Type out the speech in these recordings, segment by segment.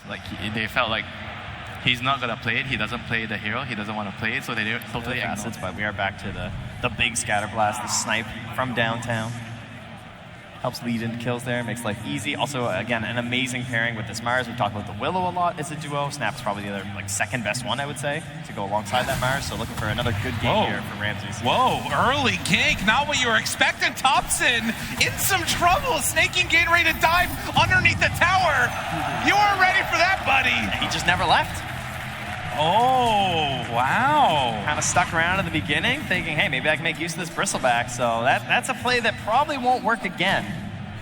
Like they felt like he's not gonna play it. He doesn't play the hero. He doesn't want to play it, so they totally facets. But we are back to the big scatter blast, the snipe from downtown. Helps lead into kills there, makes life easy. Also, again, an amazing pairing with this Mars. We talked about the Willow a lot as a duo. Snap's probably the other, like, second best one, I would say, to go alongside that Mars. So looking for another good game here for Ramses. Whoa, early gank, not what you were expecting. Thompson in some trouble. Snaking getting ready to dive underneath the tower. You weren't ready for that, buddy. He just never left. Oh, wow. Kind of stuck around at the beginning, thinking, hey, maybe I can make use of this bristleback. So that's a play that probably won't work again.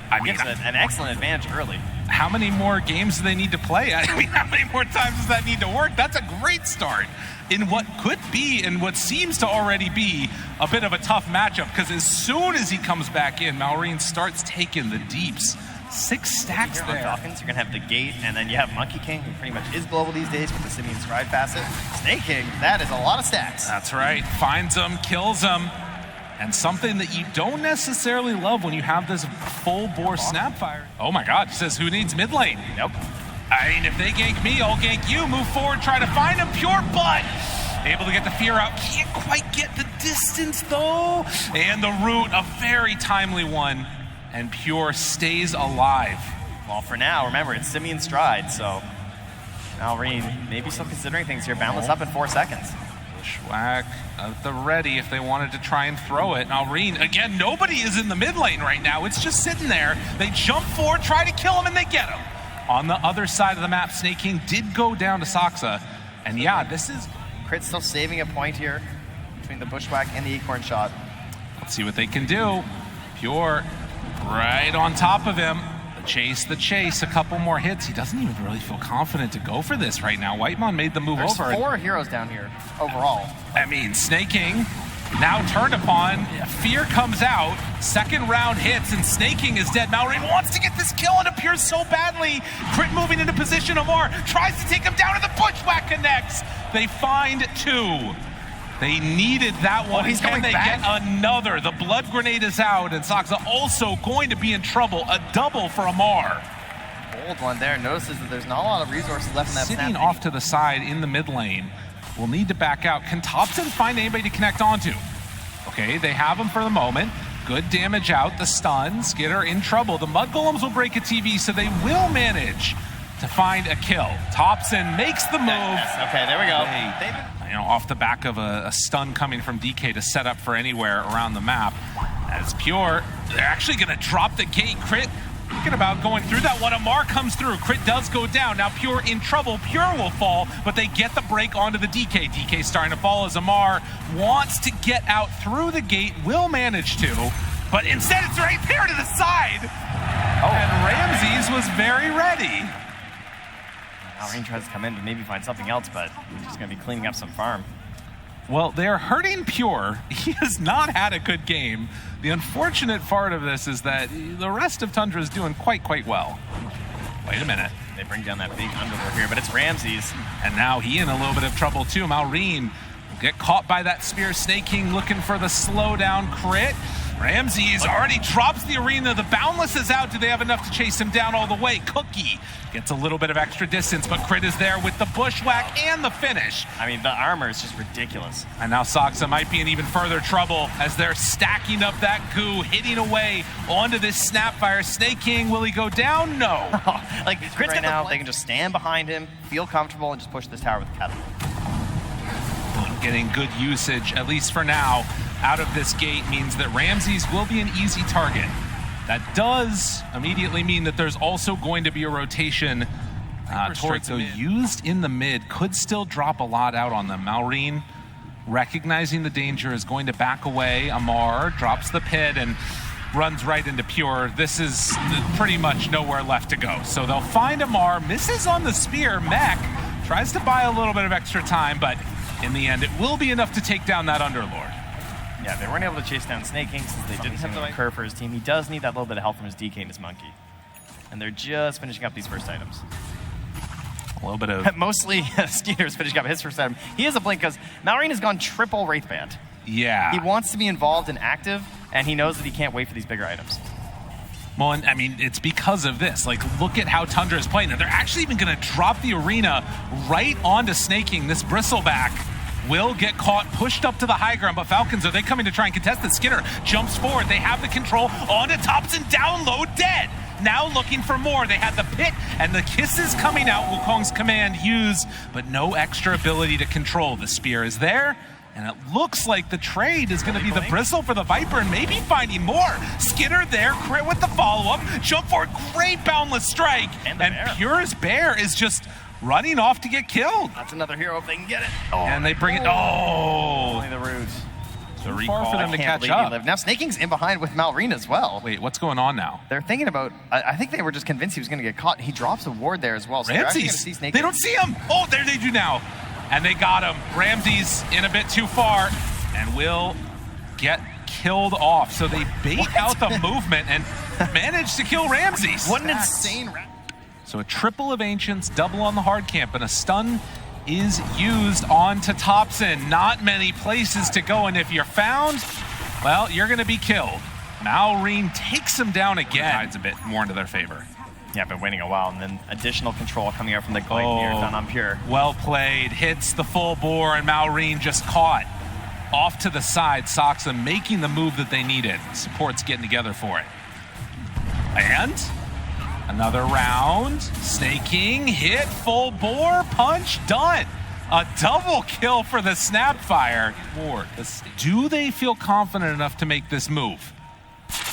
I mean, it's an excellent advantage early. How many more games do they need to play? I mean, how many more times does that need to work? That's a great start in what could be and what seems to already be a bit of a tough matchup, because as soon as he comes back in, Malrine starts taking the deeps. 6 stacks there. Falcons, you're going to have the Gate, and then you have Monkey King, who pretty much is global these days with the Simeon Stride facet. Snake King, that is a lot of stacks. That's right. Finds them, kills them. And something that you don't necessarily love when you have this full-bore Snapfire. Oh my god, he says, who needs mid lane? Nope. I mean, if they gank me, I'll gank you. Move forward, try to find him. Pure butt. Able to get the fear out. Can't quite get the distance, though. And the root, a very timely one. And Pure stays alive. Well, for now, remember, it's Simeon Stride, so Malrine maybe still considering things here. Boundless up in 4 seconds. Bushwhack at the ready if they wanted to try and throw it. Malrine, again, nobody is in the mid lane right now. It's just sitting there. They jump forward, try to kill him, and they get him. On the other side of the map, Snake King did go down to Saksa. And yeah, this is... Crit still saving a point here between the Bushwhack and the Acorn shot. Let's see what they can do. Pure right on top of him. The chase, a couple more hits. He doesn't even really feel confident to go for this right now. Whitemon made the move over. There's 4 heroes down here overall. I mean, Snake King now turned upon. Fear comes out. Second round hits, and Snake King is dead. Malrine wants to get this kill and appears so badly. Crit moving into position. Amar tries to take him down, and the Bushwhack connects. They find 2. They needed that one. He's Can they back? get another? The blood grenade is out, and Saksa also going to be in trouble. A double for Amar. Bold one there. Notices that there's not a lot of resources left in that Sitting off to the side in the mid lane. Will need to back out. Can Thompson find anybody to connect onto? Okay, they have him for the moment. Good damage out. The stun. Skitter in trouble. The Mud Golems will break a TV, so they will manage to find a kill. Thompson makes the move. Okay, there we go. You know, off the back of a stun coming from DK to set up for anywhere around the map. As Pure, they're actually going to drop the Gate. Crit thinking about going through that one. Amar comes through. Crit does go down. Now Pure in trouble. Pure will fall, but they get the break onto the DK. DK starting to fall as Amar wants to get out through the Gate. Will manage to, but instead it's right there to the side. And Ramses was very ready. Malrine tries to come in to maybe find something else, but he's just going to be cleaning up some farm. Well, they're hurting Pure. He has not had a good game. The unfortunate part of this is that the rest of Tundra is doing quite well. Wait a minute. They bring down that big underlord here, but it's Ramses. And now he in a little bit of trouble too. Malrine will get caught by that spear. Snake King looking for the slowdown crit. Ramses already drops the arena. The Boundless is out. Do they have enough to chase him down all the way? Cookie gets a little bit of extra distance, but Crit is there with the Bushwhack and the finish. I mean, the armor is just ridiculous. And now Saksa might be in even further trouble as they're stacking up that goo, hitting away onto this Snapfire. Snake King, will he go down? No. Like, Crit's right now, they can just stand behind him, feel comfortable, and just push this tower with the catapult. Getting good usage, at least for now, out of this Gate means that Ramses will be an easy target. That does immediately mean that there's also going to be a rotation towards the used in the mid. Could still drop a lot out on them. Malrine, recognizing the danger, is going to back away. Amar drops the pit and runs right into Pure. This is pretty much nowhere left to go. So they'll find Amar, misses on the spear. Mech tries to buy a little bit of extra time, but in the end, it will be enough to take down that Underlord. Yeah, they weren't able to chase down Snake King since they didn't have the right curve for his team. He does need that little bit of help from his DK and his Monkey. And they're just finishing up these first items. A little bit of... Mostly Skeeter's finishing up his first item. He has a blink because Malrine has gone triple Wraithband. Yeah. He wants to be involved and active, and he knows that he can't wait for these bigger items. Well, and I mean, it's because of this. Like, look at how Tundra is playing. And they're actually even going to drop the arena right onto Snaking. This bristleback will get caught, pushed up to the high ground, but Falcons, are they coming to try and contest it? Skinner jumps forward. They have the control onto Thompson, down low, dead. Now looking for more. They had the pit and the kisses coming out. Wukong's command used, but no extra ability to control. The spear is there. And it looks like the trade is going to be the bristle for the Viper and maybe finding more. Skinner there, crit with the follow-up. Jump forward, great boundless strike. And Pure's Bear is just running off to get killed. That's another hero if they can get it. And they bring it. Oh! Only the roots. The recall for them to catch up. Now Snaking's in behind with Malrine as well. Wait, what's going on now? They're thinking about, I think they were just convinced he was going to get caught. He drops a ward there as well. So Ramses, they don't see him. Oh, there they do now. And they got him. Ramses in a bit too far and will get killed off. So they bait out the movement and manage to kill Ramses. What an insane round. So a triple of Ancients, double on the hard camp, and a stun is used onto Thompson. Not many places to go, and if you're found, well, you're going to be killed. Malrine takes him down again. Tides a bit more into their favor. Yeah, been waiting a while, and then additional control coming out from the Gleipnir done on Pure. Well played, hits the full bore, and Malrine just caught. Off to the side, Soxa making the move that they needed. Support's getting together for it. And another round, Snaking, hit, full bore, punch, done. A double kill for the Snapfire. Do they feel confident enough to make this move?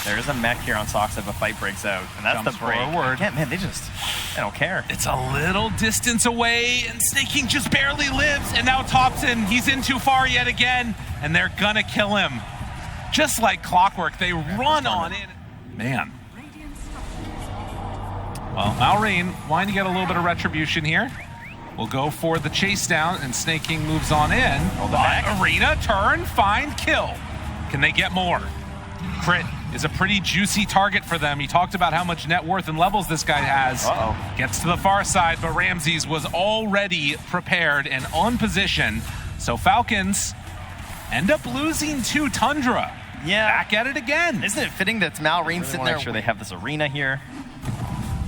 There is a mech here on Sox if a fight breaks out, and that's Jumps the break. forward. Yeah, man, they don't care. It's a little distance away, and Snaking just barely lives, and now Thompson, he's in too far yet again, and they're gonna kill him. Just like clockwork, they run on in. Man. Well, Malrine wanting to get a little bit of retribution here. We'll go for the chase down, and Snaking moves on in. Arena, turn, find, kill. Can they get more? Crit is a pretty juicy target for them. He talked about how much net worth and levels this guy has. Gets to the far side, but Ramses was already prepared and on position. So Falcons end up losing to Tundra. Yeah. Back at it again. Isn't it fitting that Malrine sitting there? Make sure they have this arena here.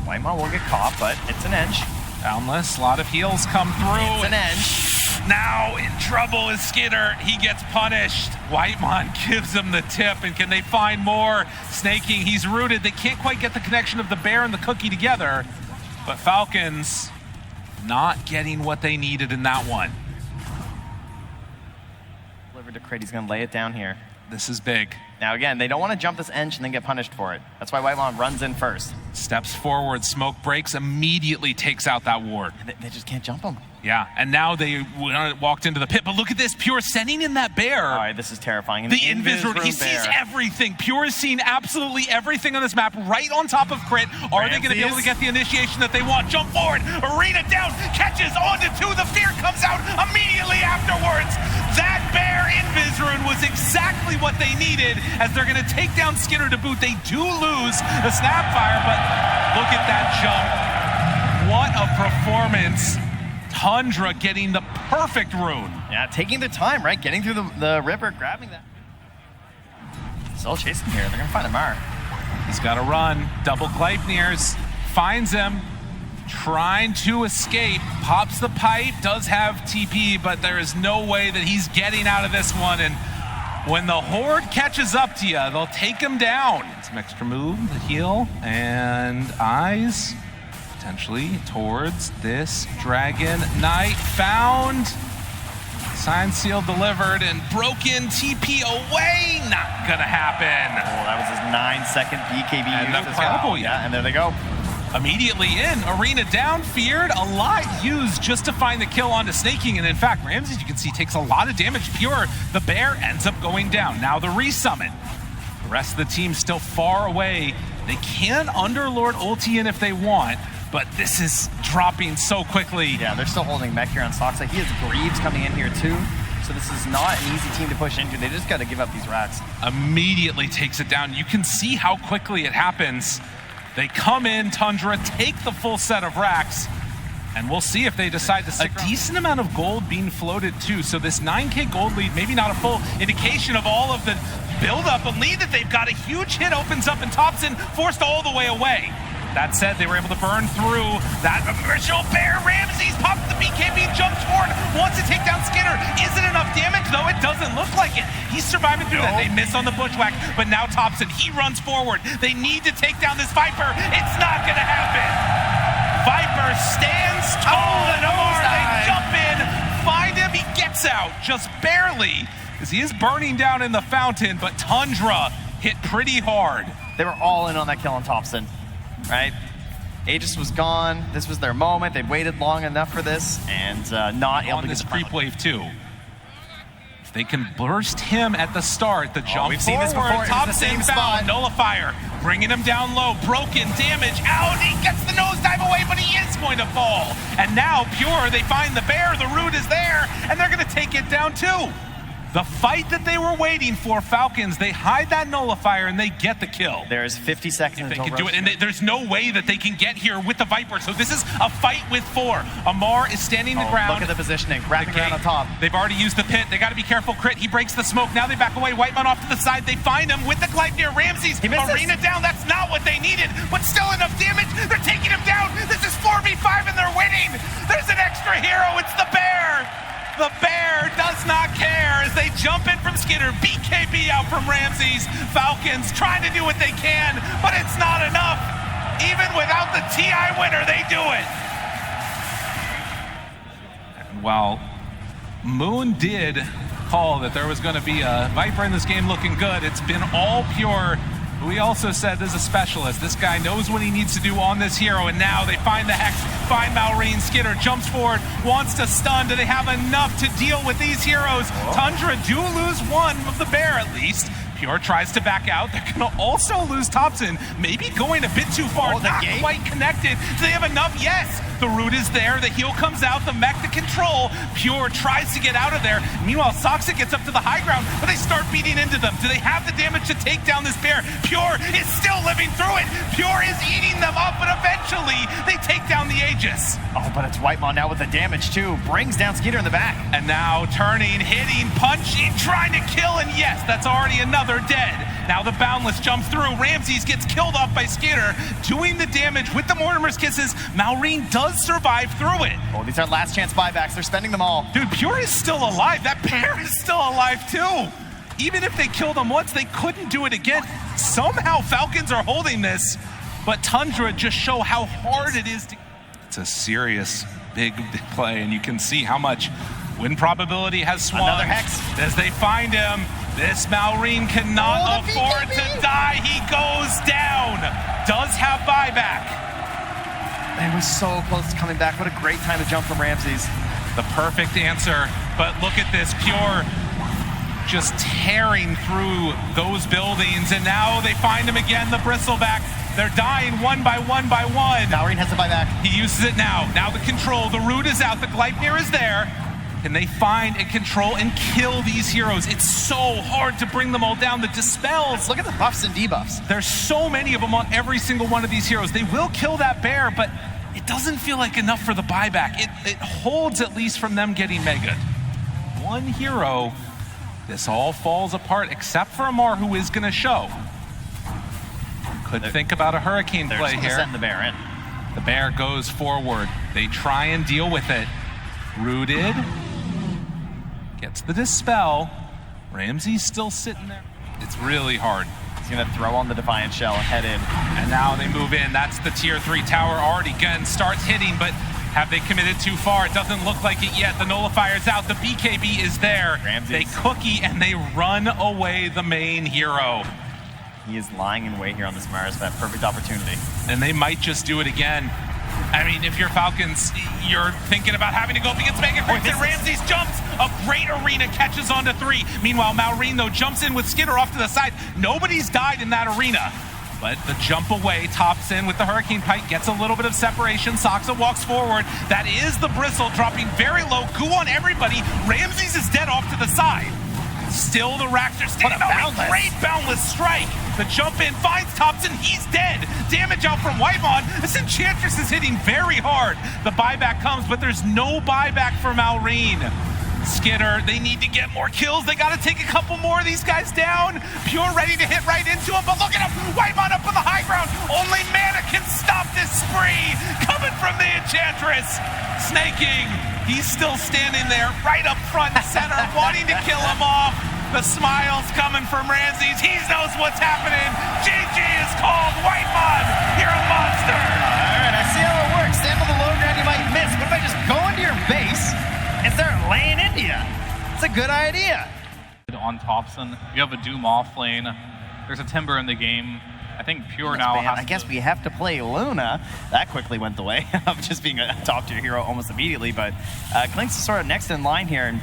Whitemon will get caught, but it's an edge. Boundless, a lot of heals come through. It's an edge. Now in trouble is Skinner. He gets punished. Whitemon gives him the tip, and can they find more? Snaking, he's rooted. They can't quite get the connection of the bear and the cookie together, but Falcons not getting what they needed in that one. Delivered to Crit, he's gonna lay it down here. This is big. Now again, they don't want to jump this edge and then get punished for it. That's why Whitemon runs in first. Steps forward, smoke breaks, immediately takes out that ward. They just can't jump him. Yeah, and now they walked into the pit, but look at this, Pure sending in that bear. All right, this is terrifying. The invis room, he sees everything. Pure is seeing absolutely everything on this map, right on top of Crit. Are they going to be able to get the initiation that they want? Jump forward, arena down, catches onto two, the fear comes out immediately afterwards. That bear invis rune was exactly what they needed, as they're going to take down Skinner to boot. They do lose the Snapfire, but look at that jump. What a performance. Tundra getting the perfect rune. Yeah, taking the time, right? Getting through the river, grabbing that. Still chasing here. They're going to find a Mar. He's got to run. Double Gleipnirs. Finds him. Trying to escape. Pops the pipe. Does have TP, but there is no way that he's getting out of this one. And when the Horde catches up to you, they'll take him down. Some extra move, the heal, and eyes. Potentially towards this Dragon Knight. Found. Sign seal delivered and broken. TP away. Not gonna happen. Oh, that was his 9-second BKB and use as well. Yeah, and there they go. Immediately in. Arena down. Feared. A lot used just to find the kill onto Snaking. And in fact, Ramses, you can see, takes a lot of damage. Pure, the bear, ends up going down. Now the resummon. The rest of the team still far away. They can Underlord ulti in if they want, but this is dropping so quickly. Yeah, they're still holding mech here on Soxa. He has Greaves coming in here too, so this is not an easy team to push into. They just got to give up these racks. Immediately takes it down. You can see how quickly it happens. They come in, Tundra, take the full set of racks, and we'll see if they decide to stick. A decent amount of gold being floated too, so this 9K gold lead, maybe not a full indication of all of the build up, a lead that they've got. A huge hit opens up and Thompson forced all the way away. That said, they were able to burn through that initial bear. Ramses pops the BKB, jumps forward, wants to take down Skinner. Is it enough damage, though? It doesn't look like it. He's surviving through that. They miss on the bushwhack, but now Thompson, he runs forward. They need to take down this Viper. It's not going to happen. Viper stands tall and over. They jump in, find him. He gets out just barely as he is burning down in the fountain, but Tundra hit pretty hard. They were all in on that kill on Thompson. Right? Aegis was gone. This was their moment. They'd waited long enough for this, and not able to get this the creep wave too. If they can burst him at the start, the jump we've forward, seen this before. Thompson found, nullifier, bringing him down low, broken, damage, out, he gets the nosedive away, but he is going to fall. And now, Pure, they find the bear, the root is there, and they're gonna take it down too. The fight that they were waiting for, Falcons, they hide that nullifier and they get the kill. There's 50 seconds if they until can do it, and there's no way that they can get here with the Viper. So this is a fight with 4. Amar is standing the ground. Look at the positioning, wrapping around on top. They've already used the pit. They got to be careful. Crit, he breaks the smoke. Now they back away. Whiteman off to the side. They find him with the Gleipnir. Ramses, arena down. That's not what they needed, but still enough damage. They're taking him down. This is 4v5 and they're winning. There's an extra hero. It's the bear. The bear does not care as they jump in from Skinner. BKB out from Ramses. Falcons trying to do what they can, but it's not enough. Even without the TI winner, they do it. And while Moon did call that there was going to be a Viper in this game looking good, it's been all Pure. We also said there's a specialist. This guy knows what he needs to do on this hero, and now they find the Hex, find Malrine. Skinner jumps forward, wants to stun. Do they have enough to deal with these heroes? Tundra do lose one of the bear at least. Pure tries to back out. They're going to also lose Thompson. Maybe going a bit too far, not quite connected. Do they have enough? Yes. The root is there. The heal comes out. The mech to control. Pure tries to get out of there. Meanwhile, Soxa gets up to the high ground, but they start beating into them. Do they have the damage to take down this bear? Pure is still living through it. Pure is eating them up, but eventually they take down the Aegis. Oh, but it's Whitemon now with the damage too. Brings down Skeeter in the back. And now turning, hitting, punching, trying to kill, and yes, that's already another dead. Now the Boundless jumps through. Ramses gets killed off by Skinner, doing the damage with the Mortimer's Kisses. Malrine does survive through it. Oh, these are last chance buybacks. They're spending them all. Dude, Pure is still alive. That bear is still alive too. Even if they killed him once, they couldn't do it again. Somehow Falcons are holding this, but Tundra just show how hard it is to... It's a serious big play, and you can see how much win probability has swung. Another Hex. As they find him, this Malrine cannot afford to die. He goes down. Does have buyback. Man, we're so close to coming back. What a great time to jump from Ramses. The perfect answer, but look at this, Pure just tearing through those buildings, and now they find him again, the Bristleback. They're dying one by one by one. Malrine has the buyback. He uses it now. Now the control, the root is out, the Gleipnir is there. Can they find and control and kill these heroes? It's so hard to bring them all down. The dispels. Let's look at the buffs and debuffs. There's so many of them on every single one of these heroes. They will kill that bear, but it doesn't feel like enough for the buyback. It holds at least from them getting mega. One hero, this all falls apart except for Amar, who is going to show. Could think about a hurricane play here. Send the bear in. The bear goes forward. They try and deal with it. Rooted. Gets the dispel. Ramsey's still sitting there. It's really hard. He's going to throw on the Defiant Shell and head in. And now they move in. That's the tier 3 tower already. Gun starts hitting, but have they committed too far? It doesn't look like it yet. The nullifier's out. The BKB is there. Ramses. They cookie and they run away the main hero. He is lying in wait here on this Mars for that perfect opportunity. And they might just do it again. I mean, if you're Falcons, you're thinking about having to go up against Mega Crypt, and Ramses jumps. A great arena catches onto 3. Meanwhile, Malrine, though, jumps in with Skinner off to the side. Nobody's died in that arena. But the jump away, tops in with the Hurricane Pike, gets a little bit of separation. Soxa walks forward. That is the Bristle, dropping very low. Goo on everybody. Ramses is dead off to the side. Still the Raptor standing out. Great Boundless strike. The jump in finds Thompson. He's dead. Damage out from Whitemon. This Enchantress is hitting very hard. The buyback comes, but there's no buyback for Malrine. Skitter, they need to get more kills. They got to take a couple more of these guys down. Pure ready to hit right into him, but look at him. Whitemon up on the high ground. Only Mana can stop this spree. Coming from the Enchantress. Snaking, he's still standing there right up front and center, wanting to kill him off. The smiles coming from Ramses. He knows what's happening. GG is called. Whitemon, you're a monster. All right, I see how it works. Stand on the low ground, you might miss. What if I just go into your base and start laying into you? It's a good idea. On Thompson, you have a Doom off lane. There's a Timber in the game. I think Pure now has I guess we have to play Luna. That quickly went the way of just being a top tier hero almost immediately, but Klink's is sort of next in line here, and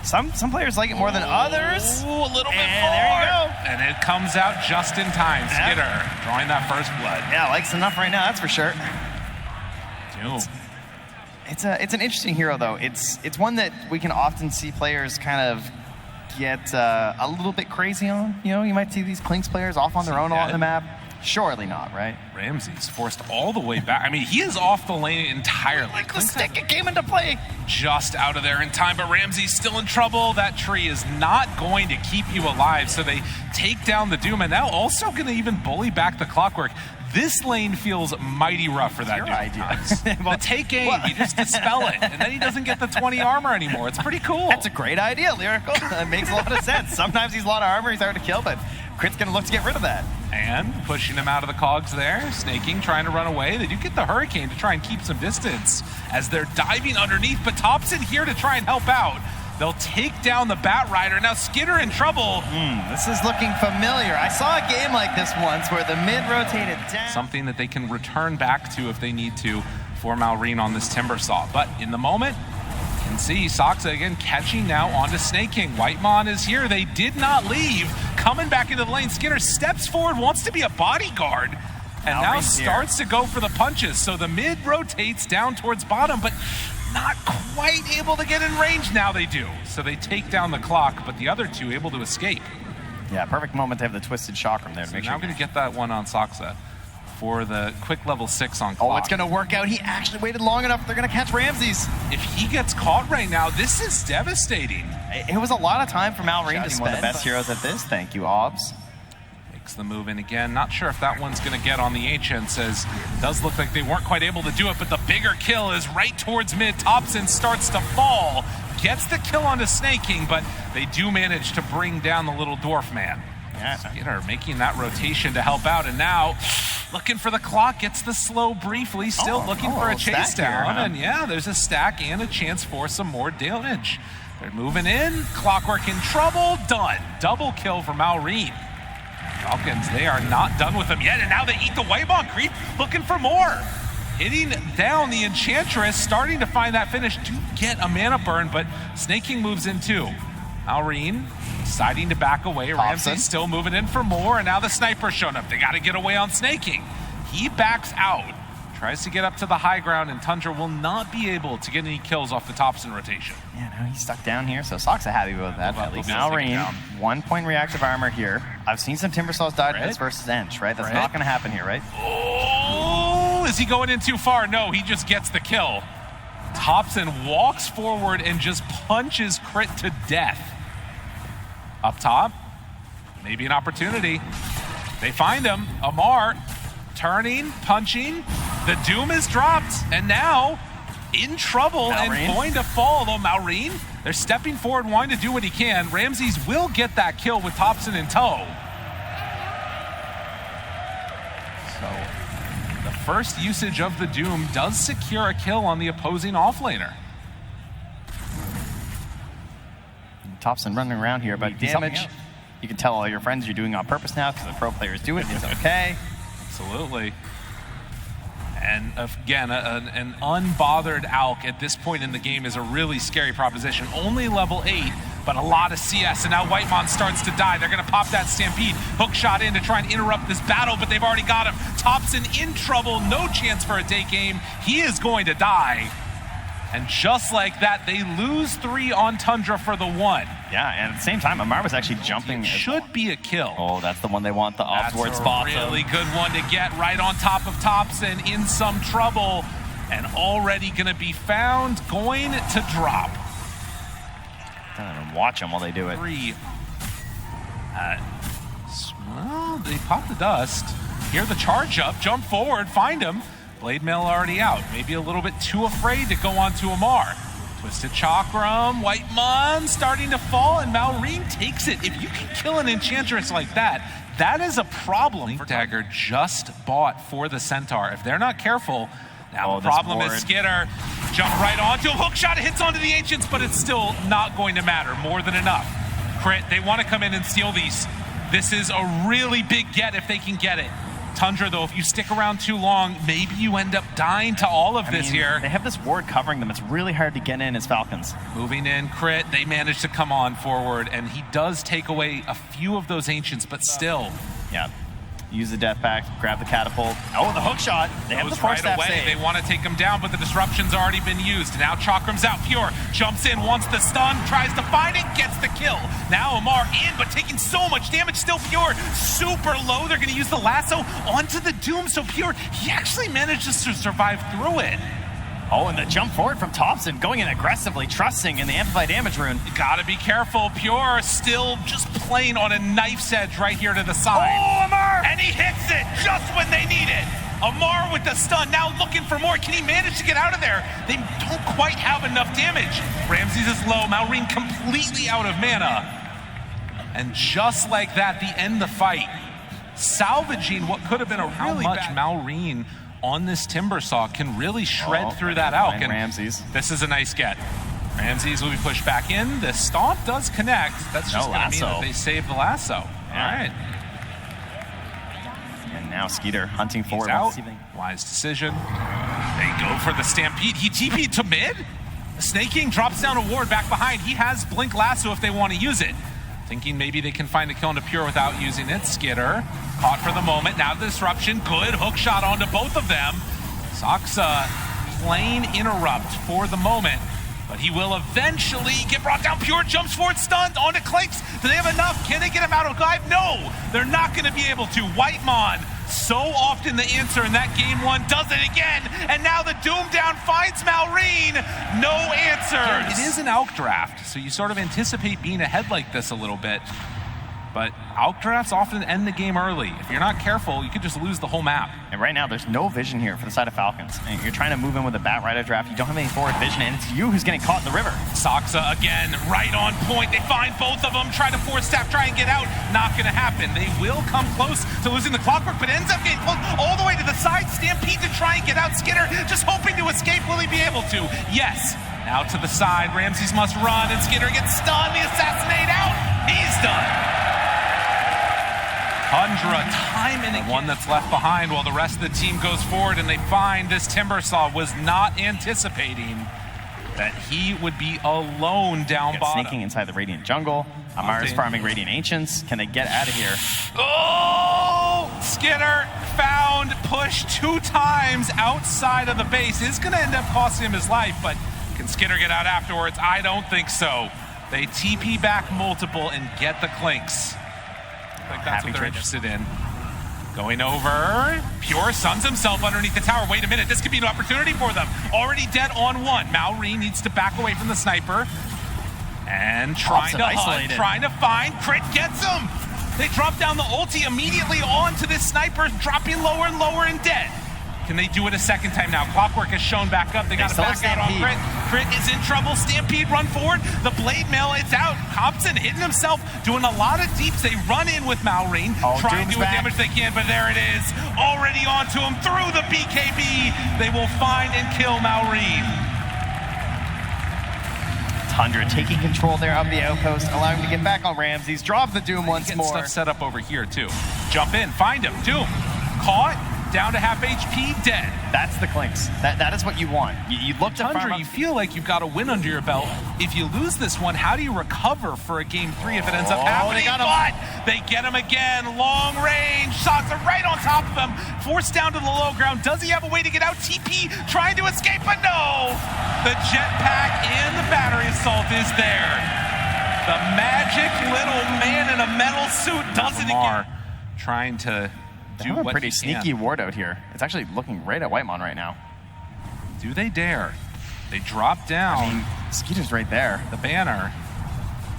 some players like it more than others. Ooh, a little bit and more. There you go. And it comes out just in time. Skitter drawing that first blood. Yeah, likes enough right now, that's for sure. Doom. It's an interesting hero though. It's one that we can often see players kind of get a little bit crazy on. You know, you might see these Klinks players off on their own a lot on the map. Surely not, right? Ramses forced all the way back. I mean, he is off the lane entirely. Like the stick, it came into play. Just out of there in time, but Ramses still in trouble. That tree is not going to keep you alive, so they take down the Doom, and now also going to even bully back the Clockwork. This lane feels mighty rough for that Your Doom. idea. Well, take aim, you just dispel it, and then he doesn't get the 20 armor anymore. It's pretty cool. That's a great idea, Lyrical. That makes a lot of sense. Sometimes he's a lot of armor, he's hard to kill, but Crit's going to look to get rid of that. And pushing him out of the cogs there. Snaking, trying to run away. They do get the Hurricane to try and keep some distance as they're diving underneath, but Thompson here to try and help out. They'll take down the Bat Rider. Now Skitter in trouble. This is looking familiar. I saw a game like this once where the mid rotated down. Something that they can return back to if they need to for Malrine on this Timber Saw. But in the moment, you can see Soxa again catching now onto Snaking. Whitemon is here. They did not leave. Coming back into the lane. Skitter steps forward, wants to be a bodyguard, and now starts to go for the punches. So the mid rotates down towards bottom, but not quite able to get in range. Now they do. So they take down the clock, but the other two able to escape. Yeah, perfect moment to have the twisted chakram there to make sure. Now going to get that one on Soxa for the quick level 6 on clock. Oh, it's going to work out. He actually waited long enough. They're going to catch Ramses. If he gets caught right now, this is devastating. It was a lot of time for Malrine to spend. One of the best but heroes at this. Thank you, Obs. Makes the move in again. Not sure if that one's going to get on the Ancient. Says it does look like they weren't quite able to do it, but the bigger kill is right towards mid. Thompson starts to fall. Gets the kill onto Snaking, but they do manage to bring down the little dwarf man. Yeah. Skitter making that rotation to help out, and now looking for the clock, gets the slow briefly, still looking for a chase down, and yeah, there's a stack and a chance for some more damage. They're moving in, Clockwork in trouble, done. Double kill for Malrine. Falcons, they are not done with him yet, and now they eat the Whitemon creep, looking for more. Hitting down the Enchantress, starting to find that finish, do get a mana burn, but Snaking moves in too. Malrine deciding to back away. Ramsey's still moving in for more, and now the sniper's shown up. They got to get away on Snaking. He backs out, tries to get up to the high ground, and Tundra will not be able to get any kills off the Thompson rotation. Yeah, now he's stuck down here, so Soxa happy with that. At least Malrine, 1 point reactive armor here. I've seen some Timber Saws die to this versus Ench, right? That's not going to happen here, right? Oh, is he going in too far? No, he just gets the kill. Thompson walks forward and just punches Crit to death. Up top, maybe an opportunity. They find him. Amar turning, punching. The Doom is dropped, and now in trouble and going to fall. Though Malrine, they're stepping forward, wanting to do what he can. Ramses will get that kill with Thompson in tow. So the first usage of the Doom does secure a kill on the opposing offlaner. Thompson running around here, but damage, you can tell all your friends you're doing on purpose now because the pro players do it. It's okay. Absolutely. And again, an unbothered Alk at this point in the game is a really scary proposition. Only level 8, but a lot of CS, and now Whitemon starts to die. They're going to pop that Stampede. Hook shot in to try and interrupt this battle, but they've already got him. Thompson in trouble, no chance for a take aim. He is going to die. And just like that, they lose 3 on Tundra for the 1. Yeah, and at the same time, Amar was actually jumping. Should be a kill. Oh, that's the one they want, the offward spot. That's a really good one to get right on top of Thompson, in some trouble, and already going to be found, going to drop. And watch them while they do it. 3. Well, they pop the dust. Hear the charge up, jump forward, find him. Blade Mail already out. Maybe a little bit too afraid to go on to Amar. Twisted Chakram, Whitemon starting to fall, and Malrine takes it. If you can kill an Enchantress like that, that is a problem. Dagger just bought for the Centaur. If they're not careful, now the problem is Skitter. Jump right onto him, hook shot, hits onto the Ancients, but it's still not going to matter. More than enough. Crit, they want to come in and steal these. This is a really big get if they can get it. Tundra, though, if you stick around too long, maybe you end up dying to all of this here. They have this ward covering them. It's really hard to get in as Falcons. Moving in, Crit, they manage to come on forward, and he does take away a few of those Ancients, but still. Yeah. Use the death pact, grab the catapult. Oh, the hook shot. They have the force right away. They want to take him down, but the disruption's already been used. Now Chakram's out. Pure jumps in, wants the stun, tries to find it, gets the kill. Now Amar in, but taking so much damage. Still Pure super low. They're going to use the lasso onto the Doom. So Pure, he actually manages to survive through it. Oh, and the jump forward from Thompson, going in aggressively, trusting in the Amplified Damage rune. You gotta be careful. Pure still just playing on a knife's edge right here to the side. Oh, Amar! And he hits it just when they need it. Amar with the stun, now looking for more. Can he manage to get out of there? They don't quite have enough damage. Ramses is low, Malrine completely out of mana. And just like that, they end the fight. Salvaging what could have been a really bad Malrine on this Timbersaw can really shred through that out. And Ramses. This is a nice get. Ramses will be pushed back in. The stomp does connect. That's just going to mean that they save the lasso. All right. And now Skeeter hunting forward. Out. Wise decision. They go for the Stampede. He TP'd to mid. Snake King drops down a ward back behind. He has Blink Lasso if they want to use it. Thinking maybe they can find a kill into Pure without using it. Skitter caught for the moment. Now the disruption. Good hook shot onto both of them. Saksa playing interrupt for the moment, but he will eventually get brought down. Pure jumps forward, stunned onto Clinks. Do they have enough? Can they get him out of dive? No, they're not going to be able to. Whitemon, so often the answer in that game one, does it again. And now the Doom down finds Malrine. No answers. It is an Alk draft, so you sort of anticipate being ahead like this a little bit. But Alk drafts often end the game early. If you're not careful, you could just lose the whole map. And right now, there's no vision here for the side of Falcons. And you're trying to move in with a Bat Rider draft. You don't have any forward vision, and it's you who's getting caught in the river. Saksa again, right on point. They find both of them, try to force staff, try and get out. Not going to happen. They will come close to losing the clockwork, but ends up getting close all the way to the side. Stampede to try and get out. Skitter just hoping to escape. Will he be able to? Yes. Now to the side. Ramses must run, and Skitter gets stunned. The assassinate out. He's done. Tundra, time and again. One that's left behind while the rest of the team goes forward, and they find this Timbersaw was not anticipating that he would be alone down bottom. Sneaking inside the Radiant jungle. Amar's farming Radiant Ancients. Can they get out of here? Oh! Skitter found, pushed 2 times outside of the base. It's going to end up costing him his life, but can Skitter get out afterwards? I don't think so. They TP back multiple and get the Clinks. I think that's what they're interested in. Going over. Pure suns himself underneath the tower. Wait a minute, this could be an opportunity for them. Already dead on one. Malrine needs to back away from the sniper. And trying to hunt, trying to find. Crit gets him. They drop down the ulti immediately onto this sniper, dropping lower and lower and dead. Can they do it a second time now? Clockwork has shown back up. They got to back out on Crit. Crit is in trouble. Stampede run forward. The Blade Mail, it's out. Compson hitting himself, doing a lot of deeps. They run in with Malrine, trying to do what damage they can, but there it is. Already onto him through the BKB. They will find and kill Malrine. Tundra taking control there of the outpost, allowing him to get back on Ramses. Drop the Doom once more. Stuff set up over here too. Jump in, find him. Doom, caught. Down to half HP, dead. That's the Clinks. That is what you want. You look to Tundra, you feel like you've got a win under your belt. If you lose this one, how do you recover for a game 3 if it ends up happening? They get him again. Long range. Shots are right on top of him. Forced down to the low ground. Does he have a way to get out? TP trying to escape, but no. The jetpack and the battery assault is there. The magic little man in a metal suit does it again. Trying to do a pretty sneaky ward out here. It's actually looking right at Whitemon right now. Do they dare? They drop down. I mean, Skeeter's right there. The banner.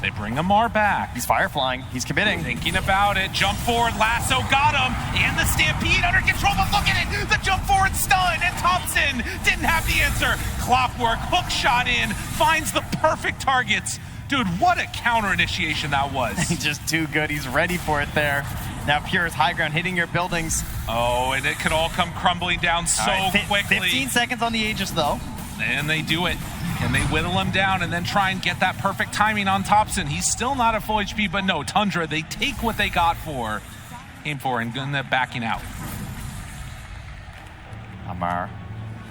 They bring Amar back. He's fireflying. He's committing. Thinking about it. Jump forward. Lasso got him. And the Stampede under control. But look at it. The jump forward stun. And Thompson didn't have the answer. Clockwork. Hook shot in. Finds the perfect targets. Dude, what a counter initiation that was. He's just too good. He's ready for it there. Now Pure's high ground hitting your buildings. Oh, and it could all come crumbling down so quickly. 15 seconds on the Aegis, though. And they do it. And they whittle him down and then try and get that perfect timing on Thompson. He's still not at full HP, but no, Tundra, they take what they came for and then they're backing out. Amar,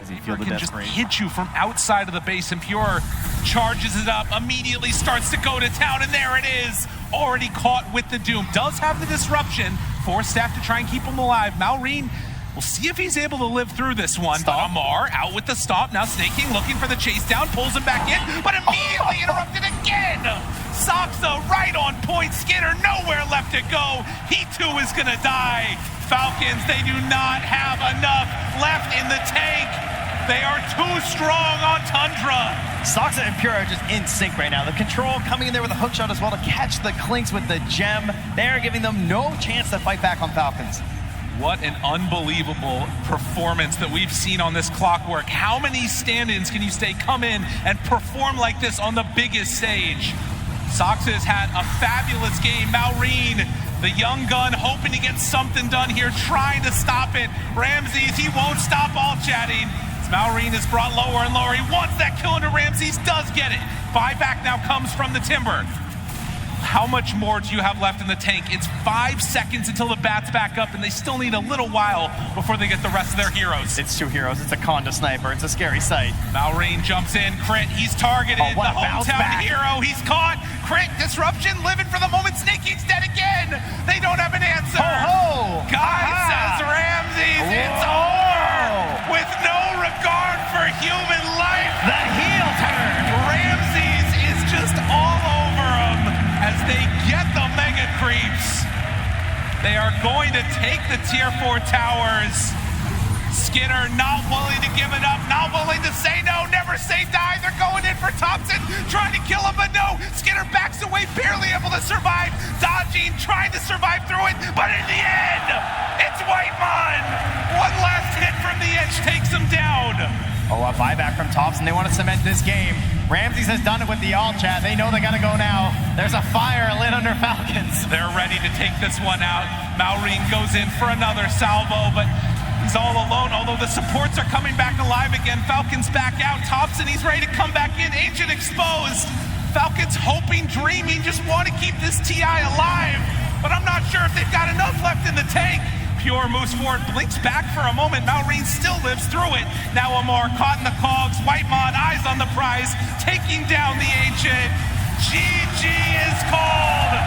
does he feel the can just desperation? hit you from outside of the base, and Pure charges it up, immediately starts to go to town, and there it is. Already caught with the Doom. Does have the disruption. Force staff to try and keep him alive. Malrine, we'll see if he's able to live through this one. Stop. But Amar out with the stop. Now snaking, looking for the chase down, pulls him back in, but immediately interrupted again. Saksa right on point. Skinner nowhere left to go. He too is gonna die. Falcons, they do not have enough left in the tank. They are too strong on Tundra. Saksa and Pure are just in sync right now. The control coming in there with a hook shot as well to catch the Clinks with the gem. They are giving them no chance to fight back on Falcons. What an unbelievable performance that we've seen on this Clockwork. How many stand-ins can you come in and perform like this on the biggest stage? Saksa has had a fabulous game. Malrine, the young gun, hoping to get something done here, trying to stop it. Ramses, he won't stop all chatting. Malrine is brought lower and lower. He wants that kill into Ramses, does get it. Buyback now comes from the Timber. How much more do you have left in the tank? It's 5 seconds until the bat's back up, and they still need a little while before they get the rest of their heroes. It's 2 heroes. It's a Conda sniper. It's a scary sight. Malrine jumps in. Crit, he's targeted. Oh, what the a bounce hometown back. hero, he's caught. Crit, disruption, living for the moment. Snaking's dead again. They don't have an answer. Ho, ho. Guy says Ramses, it's over. With no regard for human life. The heel turn. Ramses is just all over him as they get the mega creeps. They are going to take the tier 4 towers. Skinner not willing to give it up, not willing to say no, never say die. They're going in for Thompson, trying to kill him, but no. Skinner backs away, barely able to survive. Dodging, trying to survive through it, but in the end, it's Whitemon. One last hit from the edge takes him down. Oh, a buyback from Thompson. They want to cement this game. Ramses has done it with the all chat. They know they got to go now. There's a fire lit under Falcons. They're ready to take this one out. Malrine goes in for another salvo, but he's all alone, although the supports are coming back alive again. Falcons back out. Thompson, he's ready to come back in. Ancient exposed. Falcons hoping, dreaming, just want to keep this TI alive. But I'm not sure if they've got enough left in the tank. Pure moves forward, blinks back for a moment. Malrine still lives through it. Now Amar caught in the cogs. Whitemon, eyes on the prize, taking down the Ancient. GG is called.